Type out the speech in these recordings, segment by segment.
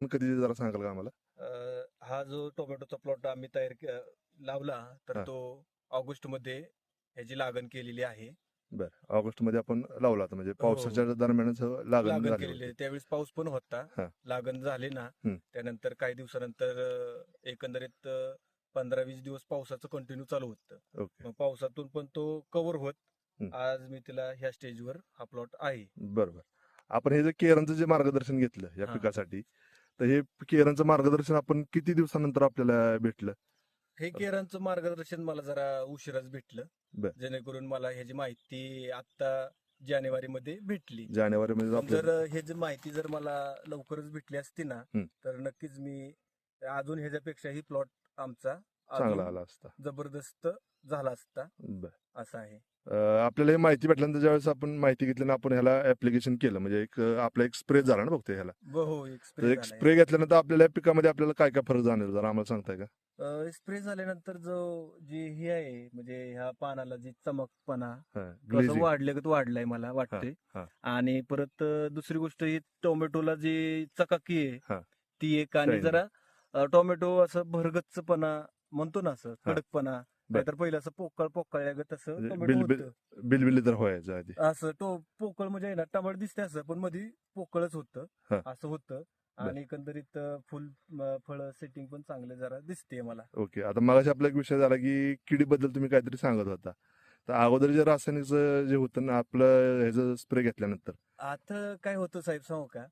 कधी जरा सांगाल का आम्हाला? हा जो टोमॅटोचा प्लॉट आम्ही लावला तर हा. तो ऑगस्ट मध्ये ह्याची लागण केलेली आहे. बरं, ऑगस्ट मध्ये आपण लावला होता म्हणजे हो पावसाच्या हो दरम्यानच लागण लागण झाली केलेली होती. आहे. त्यावेळेस पाऊस पण होता. हा. लागण झाली ना, हम्म. त्यानंतर काही दिवसानंतर एकंदरीत 15-20 दिवस पावसाचं कंटिन्यू चालू होतं. ओके. मग पावसातून पण तो कव्हर होत हम्म. आज मी तिला ह्या स्टेजवर हा प्लॉट आहे. बरोबर. आपण हे जे केरनचं जे मार्गदर्शन घेतलं या हा. पिकासाठी, तर हे केरनचं मार्गदर्शन आपण किती दिवसानंतर आपल्याला भेटलं? हे केरांचं मार्गदर्शन मला जरा उशिराच भेटलं. बर. जेणेकरून मला ह्याची माहिती आता जानेवारी मध्ये भेटली. जानेवारी मध्ये पण जर आपल्याला. हे जी माहिती जर मला लवकरच भेटली असती ना, हम्म. तर नक्कीच मी अजून ह्याच्यापेक्षाही प्लॉट आमचा चांगला अजून आला असता. जबरदस्त झाला असता, बर. असं आहे. आपल्याला हे माहिती भेटल्यानंतर ज्यावेळेस आपण माहिती घेतली ना, आपण ह्याला ऍप्लिकेशन केलं म्हणजे एक आपला एक स्प्रे झाला ना बघतो ह्याला. हो एक तर स्प्रे एक झाला स्प्रे याचा. घेतल्यानंतर आपल्याला या पिकामध्ये आपल्याला काय काय फरक जाणवला जरा आम्हाला सांगताय का? स्प्रे झाल्यानंतर जी हे आहे म्हणजे ह्या पानाला जी चमकपणा हा, कसं ग्लेझिंग. वाढल्यागत वाढलाय मला हा. वाटतंय. हा. आणि परत दुसरी गोष्ट ही टोमॅटोला जी चकाकी आहे हा. ती एक, आणि शायनिंग. जरा टोमॅटो असं भरगच्चपणा म्हणतो ना, असं हा. कडकपणा. बर. नाहीतर पहिलं असं पोकळल्यागत असं म्हणजे टोमॅटो होतं. बिलबिली तर व्हायचं आधी. असं पोकळ म्हणजे आहे ना, टमाटर दिसते असं, पण मध्ये पोकळच होतं. हा. असं होतं. बर. आणि एकंदरीत फुल फळ सेटिंग पण चांगले जरा दिसते मला. ओके. आता मगाशी आपला एक विषय झाला की किडीबद्दल तुम्ही काहीतरी सांगत होता. तर अगोदर जे रासायनिकचं जे होतं ना आपलं ह्याचं स्प्रे घेतल्यानंतर. आता काय होतं साहेब सांगू का,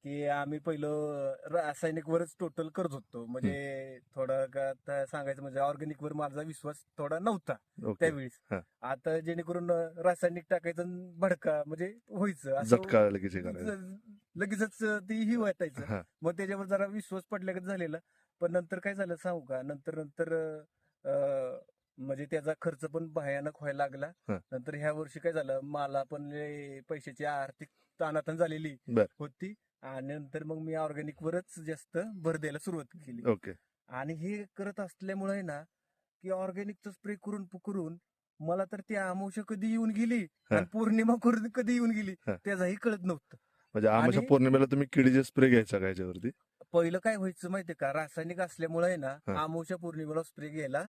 की आम्ही पहिलं रासायनिक वरच टोटल करत होतो. हम्म. म्हणजे थोडं का आता सांगायचं म्हणजे ऑर्गॅनिक वर माझा विश्वास थोडा नव्हता ओके. त्यावेळेस. हा. आता जेणेकरून रासायनिक टाकायचं आणि भडका म्हणजे व्हायचं असं, झटका लगेच हे करायचं. लगेचच ती ही वाटायचं. हा. मग त्याच्यावर जरा विश्वास पडल्यागत झालेला. पण नंतर काय झालं सांगू का, नंतर नंतर म्हणजे त्याचा खर्च पण भयानक व्हायला लागला. हा. नंतर ह्या वर्षी काय झालं, मला पण लय पैशाची आर्थिक ताणातण झालेली बर. होती. आणि नंतर मग मी ऑर्गॅनिक वरच जास्त भर द्यायला सुरुवात केली. ओके. आणि हे करत असल्यामुळे ना, की ऑर्गॅनिकचा स्प्रे करून करून मला तर ती अमावस्या कधी येऊन गेली हा. आणि पौर्णिमा करून कधी येऊन गेली हा. त्याचाही कळत नव्हतं. म्हणजे आमच्या आणि पौर्णिमेला तुम्ही किडीचे स्प्रे घ्यायचा का याच्यावरती? पहिलं काय व्हायचं माहितीये का, रासायनिक असल्यामुळे ना हा. अमावस्या पौर्णिमेला स्प्रे घ्यायला